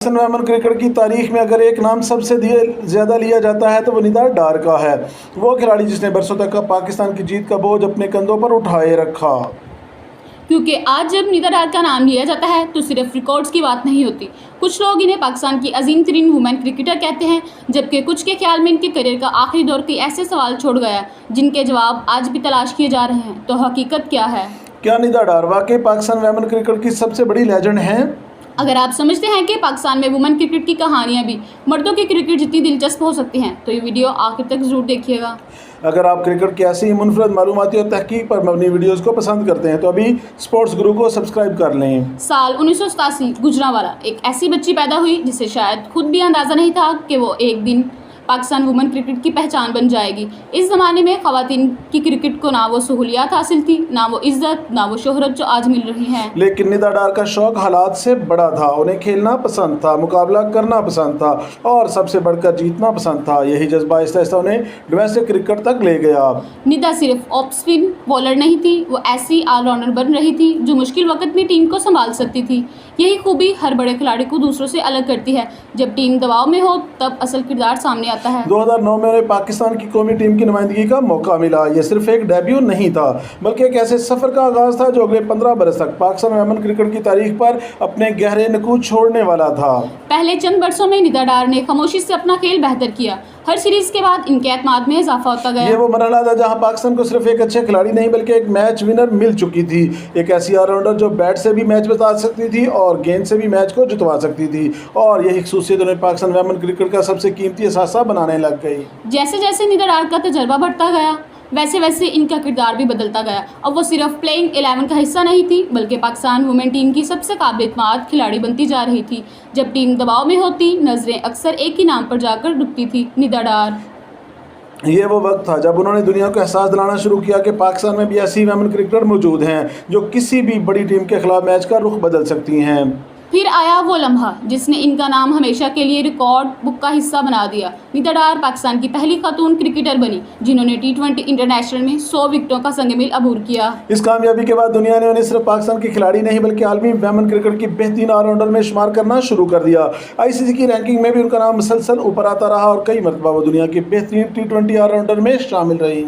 Women cricket की तारीख में अगर एक नाम सबसे ज़्यादा लिया जाता है तो वो निदा डार का है। वो खिलाड़ी जिसने बरसों तक पाकिस्तान की जीत का बोझ अपने कंधों पर उठाए रखा। क्योंकि आज जब निदा डार का नाम लिया जाता है तो सिर्फ रिकॉर्ड्स की बात नहीं होती। कुछ लोग इन्हें पाकिस्तान की अजीम तरीन वुमेन क्रिकेटर कहते हैं, जबकि कुछ के ख्याल में इनके करियर का आखिरी दौर कई ऐसे सवाल छोड़ गया जिनके जवाब आज भी तलाश किए जा रहे हैं। तो हकीकत क्या है? क्या निदा डार वाकई पाकिस्तान वुमेन क्रिकेट की सबसे बड़ी लेजेंड हैं? अगर आप समझते हैं कि पाकिस्तान में वुमेन क्रिकेट की कहानियां भी मर्दों की क्रिकेट जितनी दिलचस्प हो सकती हैं तो ये वीडियो आखिर तक जरूर देखिएगा। अगर आप क्रिकेट की ऐसी मुनफरद मालूमाती और तहकीक पर मबनी वीडियोस को पसंद करते हैं तो अभी स्पोर्ट्स गुरु को सब्सक्राइब कर लें। साल 1987 गुजरांवाला एक ऐसी बच्ची पैदा हुई जिसे शायद खुद भी अंदाज़ा नहीं था कि वो एक दिन पाकिस्तान वुमेन क्रिकेट की पहचान बन जाएगी। इस ज़माने में ख़वातीन की क्रिकेट को ना वो सहूलियात हासिल थी, ना वो इज़्ज़त, ना वो शोहरत जो आज मिल रही है। लेकिन निदा डार का शौक हालात से बड़ा था। उन्हें खेलना पसंद था, मुकाबला करना पसंद था और सबसे बढ़कर जीतना पसंद था। यही जज्बा आहिस्ता आहिस्ता उन्हें डोमेस्टिक क्रिकेट तक ले गया। निदा सिर्फ ऑफ स्पिन बॉलर नहीं थी, वो ऐसी ऑलराउंडर बन रही थी जो मुश्किल वक्त में टीम को संभाल सकती थी। यही खूबी हर बड़े खिलाड़ी को दूसरों से अलग करती है। जब टीम दबाव में हो तब असल किरदार सामने आता है। 2009 में उन्हें पाकिस्तान की कौमी टीम की नुमाइंदगी का मौका मिला। ये सिर्फ एक डेब्यू नहीं था बल्कि एक ऐसे सफ़र का आगाज़ था जो अगले 15 बरस तक पाकिस्तान वुमेन क्रिकेट की तारीख पर अपने गहरे नकूद छोड़ने वाला था। पहले चंद बरसों में निदा डार ने खामोशी से अपना खेल बेहतर किया। हर सीरीज के बाद इनके एतमाद में इजाफा होता गया। ये वो मरहला था जहां पाकिस्तान को सिर्फ एक अच्छे खिलाड़ी नहीं बल्कि एक मैच विनर मिल चुकी थी। एक ऐसी ऑलराउंडर जो बैट से भी मैच बता सकती थी और गेंद से भी मैच को जितवा सकती थी। और यही खसूसियत उन्हें पाकिस्तान वुमेन क्रिकेट का सबसे कीमती असासा बनाने लग गई। जैसे जैसे निदा डार का तजर्बा बढ़ता गया वैसे वैसे इनका किरदार भी बदलता गया। अब वो सिर्फ प्लेइंग 11 का हिस्सा नहीं थी बल्कि पाकिस्तान वुमेन टीम की सबसे काबिल-ए-एतमाद खिलाड़ी बनती जा रही थी। जब टीम दबाव में होती नज़रें अक्सर एक ही नाम पर जाकर रुकती थी, निदा डार। ये वो वक्त था जब उन्होंने दुनिया को एहसास दिलाना शुरू किया कि पाकिस्तान में भी ऐसी वुमेन क्रिकेटर मौजूद हैं जो किसी भी बड़ी टीम के खिलाफ मैच का रुख बदल सकती हैं। फिर आया वो लम्हा जिसने इनका नाम हमेशा के लिए रिकॉर्ड बुक का हिस्सा बना दिया। निदा डार पाकिस्तान की पहली खातून क्रिकेटर बनी जिन्होंने T20 इंटरनेशनल में 100 विकेटों का संगमिल अबूर किया। इस कामयाबी के बाद दुनिया ने उन्हें सिर्फ पाकिस्तान की खिलाड़ी नहीं बल्कि आलमी वुमेन क्रिकेट की बेहतरीन ऑलराउंडर में शुमार करना शुरू कर दिया। ICC की रैंकिंग में भी उनका नाम मुसलसल ऊपर आता रहा और कई मरतबा वो दुनिया की बेहतरीन T20 ऑलराउंडर में शामिल रही।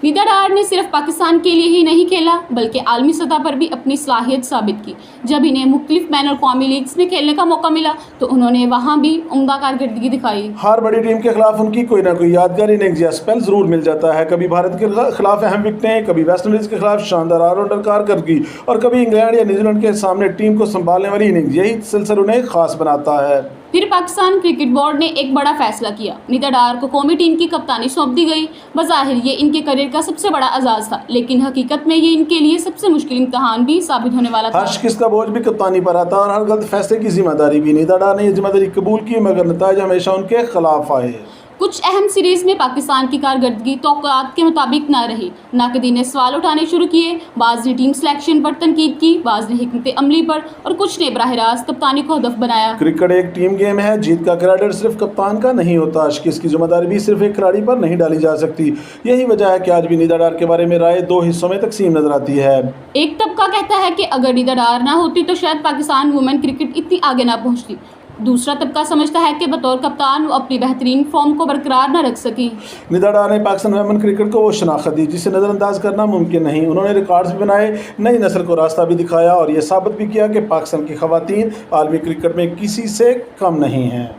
निदा डार ने सिर्फ पाकिस्तान के लिए ही नहीं खेला बल्कि आलमी सतह पर भी अपनी सलाहियत साबित की। जब इन्हें मुख्तलिफ बैन और कौमी लीग्स में खेलने का मौका मिला तो उन्होंने वहाँ भी उम्दा कारकर्दगी दिखाई। हर बड़ी टीम के खिलाफ उनकी कोई ना कोई यादगार इनिंग्स या स्पेल जरूर मिल जाता है। कभी भारत के खिलाफ अहम विकेटें, कभी वेस्ट इंडीज़ के खिलाफ शानदार ऑलराउंडर कारकर्दगी और कभी इंग्लैंड या न्यूजीलैंड के सामने टीम को संभालने वाली इनिंग्स। यही सिलसिला उन्हें खास बनाता है। फिर पाकिस्तान क्रिकेट बोर्ड ने एक बड़ा फैसला किया। निदा डार को कौमी टीम की कप्तानी सौंप दी गई। बज़ाहिर ये इनके करियर का सबसे बड़ा एजाज़ था, लेकिन हकीकत में ये इनके लिए सबसे मुश्किल इम्तहान भी साबित होने वाला था। हर शिकस्त का बोझ भी कप्तानी पर आता और हर गलत फैसले की जिम्मेदारी भी। निदा डार ने ये जिम्मेदारी कबूल की मगर नतीजे हमेशा उनके खिलाफ आए। कुछ अहम सीरीज़ में पाकिस्तान की कारकर्दगी तौक़ुआत के मुताबिक ना रही। नाक़दीन ने सवाल उठाने शुरू किए। बाज़ ने टीम सिलेक्शन पर तनकीद की, बाज़ ने हिकमत अमली पर और कुछ ने बराह रास्त कप्तानी को हदफ बनाया। क्रिकेट एक टीम गेम है। जीत का क्रेडिट सिर्फ कप्तान का नहीं होता। शिकस्त की जिम्मेदारी भी सिर्फ एक खिलाड़ी पर नहीं डाली जा सकती। यही वजह है कि आज भी निदा डार के बारे में राय दो हिस्सों में तकसीम नजर आती है। एक तबका कहता है कि अगर निदा डार ना होती तो शायद पाकिस्तान वुमेन क्रिकेट इतनी आगे ना पहुँचती। दूसरा तबका समझता है कि बतौर कप्तान वो अपनी बेहतरीन फॉर्म को बरकरार न रख सकी। निदा डार ने पाकिस्तान वुमेन क्रिकेट को वो शनाख्त दी जिसे नज़रअंदाज करना मुमकिन नहीं। उन्होंने रिकॉर्ड्स भी बनाए, नई नस्ल को रास्ता भी दिखाया और ये साबित भी किया कि पाकिस्तान की ख़वातीन आलमी क्रिकेट में किसी से कम नहीं हैं।